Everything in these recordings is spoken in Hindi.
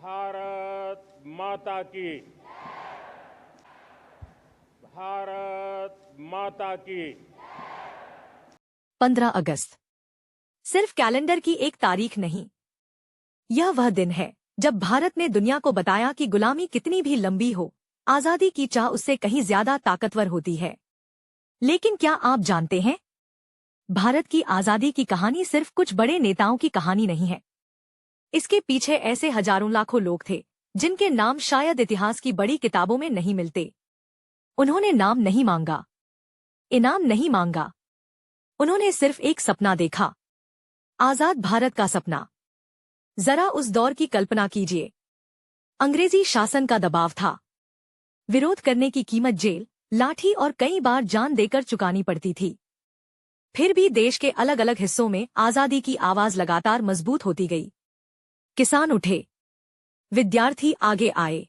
भारत माता की। भारत माता की। 15 अगस्त सिर्फ कैलेंडर की एक तारीख नहीं, यह वह दिन है जब भारत ने दुनिया को बताया कि गुलामी कितनी भी लंबी हो, आजादी की चाह उससे कहीं ज्यादा ताकतवर होती है। लेकिन क्या आप जानते हैं, भारत की आजादी की कहानी सिर्फ कुछ बड़े नेताओं की कहानी नहीं है। इसके पीछे ऐसे हजारों लाखों लोग थे जिनके नाम शायद इतिहास की बड़ी किताबों में नहीं मिलते। उन्होंने नाम नहीं मांगा, इनाम नहीं मांगा, उन्होंने सिर्फ एक सपना देखा, आजाद भारत का सपना। जरा उस दौर की कल्पना कीजिए। अंग्रेजी शासन का दबाव था, विरोध करने की कीमत जेल, लाठी और कई बार जान देकर चुकानी पड़ती थी। फिर भी देश के अलग अलग हिस्सों में आजादी की आवाज लगातार मजबूत होती गई। किसान उठे, विद्यार्थी आगे आए,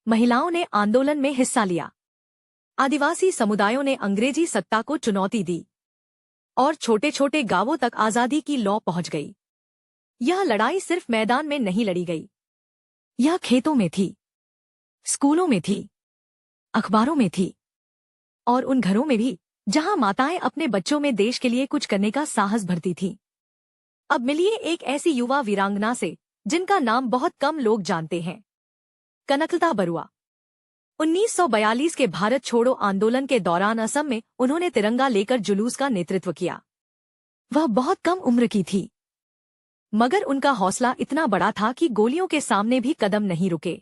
महिलाओं ने आंदोलन में हिस्सा लिया, आदिवासी समुदायों ने अंग्रेजी सत्ता को चुनौती दी और छोटे छोटे गांवों तक आजादी की लौ पहुंच गई। यह लड़ाई सिर्फ मैदान में नहीं लड़ी गई, यह खेतों में थी, स्कूलों में थी, अखबारों में थी और उन घरों में भी जहां माताएं अपने बच्चों में देश के लिए कुछ करने का साहस भरती थीं। अब मिलिए एक ऐसी युवा वीरांगना से जिनका नाम बहुत कम लोग जानते हैं, कनकलता बरुआ। 1942 के भारत छोड़ो आंदोलन के दौरान असम में उन्होंने तिरंगा लेकर जुलूस का नेतृत्व किया। वह बहुत कम उम्र की थी, मगर उनका हौसला इतना बड़ा था कि गोलियों के सामने भी कदम नहीं रुके।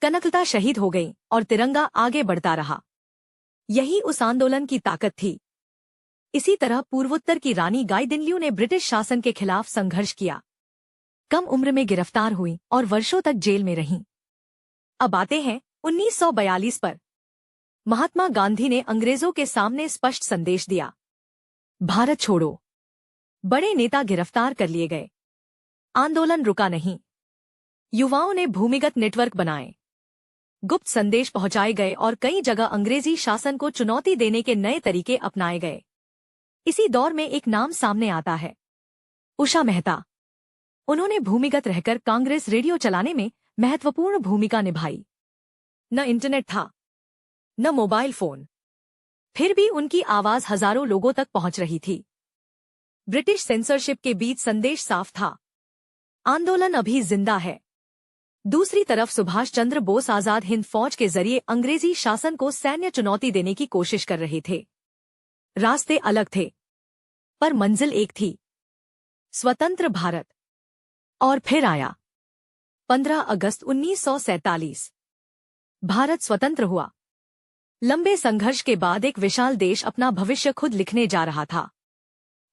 कनकलता शहीद हो गई और तिरंगा आगे बढ़ता रहा। यही उस आंदोलन की ताकत थी। इसी तरह पूर्वोत्तर की रानी गाइदिन्ल्यू ने ब्रिटिश शासन के खिलाफ संघर्ष किया, कम उम्र में गिरफ्तार हुई और वर्षों तक जेल में रहीं। अब आते हैं 1942 पर। महात्मा गांधी ने अंग्रेजों के सामने स्पष्ट संदेश दिया, भारत छोड़ो। बड़े नेता गिरफ्तार कर लिए गए, आंदोलन रुका नहीं। युवाओं ने भूमिगत नेटवर्क बनाए, गुप्त संदेश पहुंचाए गए और कई जगह अंग्रेजी शासन को चुनौती देने के नए तरीके अपनाए गए। इसी दौर में एक नाम सामने आता है, उषा मेहता। उन्होंने भूमिगत रहकर कांग्रेस रेडियो चलाने में महत्वपूर्ण भूमिका निभाई। न इंटरनेट था, न मोबाइल फोन, फिर भी उनकी आवाज हजारों लोगों तक पहुंच रही थी। ब्रिटिश सेंसरशिप के बीच संदेश साफ था, आंदोलन अभी जिंदा है। दूसरी तरफ सुभाष चंद्र बोस आजाद हिंद फौज के जरिए अंग्रेजी शासन को सैन्य चुनौती देने की कोशिश कर रहे थे। रास्ते अलग थे, पर मंजिल एक थी, स्वतंत्र भारत। और फिर आया 15 अगस्त 1947। भारत स्वतंत्र हुआ। लंबे संघर्ष के बाद एक विशाल देश अपना भविष्य खुद लिखने जा रहा था।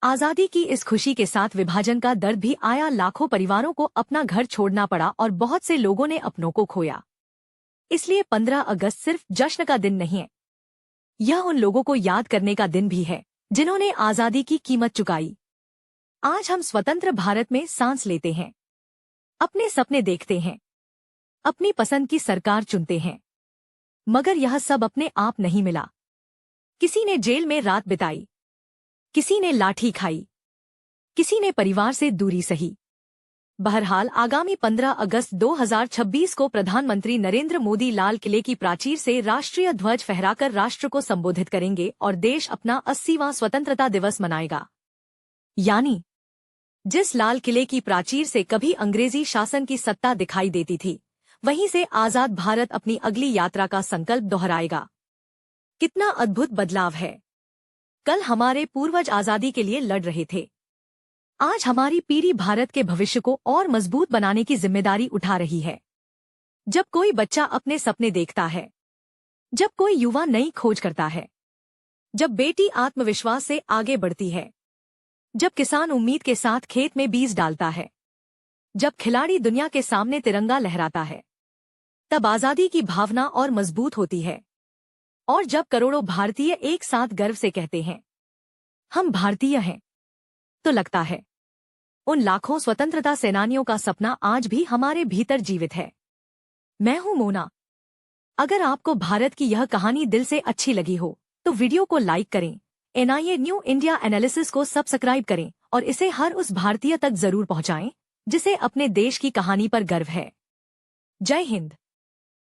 आजादी की इस खुशी के साथ विभाजन का दर्द भी आया। लाखों परिवारों को अपना घर छोड़ना पड़ा और बहुत से लोगों ने अपनों को खोया। इसलिए 15 अगस्त सिर्फ जश्न का दिन नहीं है, यह उन लोगों को याद करने का दिन भी है जिन्होंने आजादी की कीमत चुकाई। आज हम स्वतंत्र भारत में सांस लेते हैं, अपने सपने देखते हैं, अपनी पसंद की सरकार चुनते हैं, मगर यह सब अपने आप नहीं मिला। किसी ने जेल में रात बिताई, किसी ने लाठी खाई, किसी ने परिवार से दूरी सही। बहरहाल आगामी 15 अगस्त 2026 को प्रधानमंत्री नरेंद्र मोदी लाल किले की प्राचीर से राष्ट्रीय ध्वज फहराकर राष्ट्र को संबोधित करेंगे और देश अपना 80वां स्वतंत्रता दिवस मनाएगा। यानी जिस लाल किले की प्राचीर से कभी अंग्रेजी शासन की सत्ता दिखाई देती थी, वहीं से आजाद भारत अपनी अगली यात्रा का संकल्प दोहराएगा। कितना अद्भुत बदलाव है। कल हमारे पूर्वज आजादी के लिए लड़ रहे थे, आज हमारी पीढ़ी भारत के भविष्य को और मजबूत बनाने की जिम्मेदारी उठा रही है। जब कोई बच्चा अपने सपने देखता है, जब कोई युवा नई खोज करता है, जब बेटी आत्मविश्वास से आगे बढ़ती है, जब किसान उम्मीद के साथ खेत में बीज डालता है, जब खिलाड़ी दुनिया के सामने तिरंगा लहराता है, तब आजादी की भावना और मजबूत होती है। और जब करोड़ों भारतीय एक साथ गर्व से कहते हैं, हम भारतीय हैं, तो लगता है उन लाखों स्वतंत्रता सेनानियों का सपना आज भी हमारे भीतर जीवित है। मैं हूं मोना। अगर आपको भारत की यह कहानी दिल से अच्छी लगी हो तो वीडियो को लाइक करें, NIA न्यू इंडिया एनालिसिस को सब्सक्राइब करें और इसे हर उस भारतीय तक जरूर पहुंचाएं जिसे अपने देश की कहानी पर गर्व है। जय हिंद।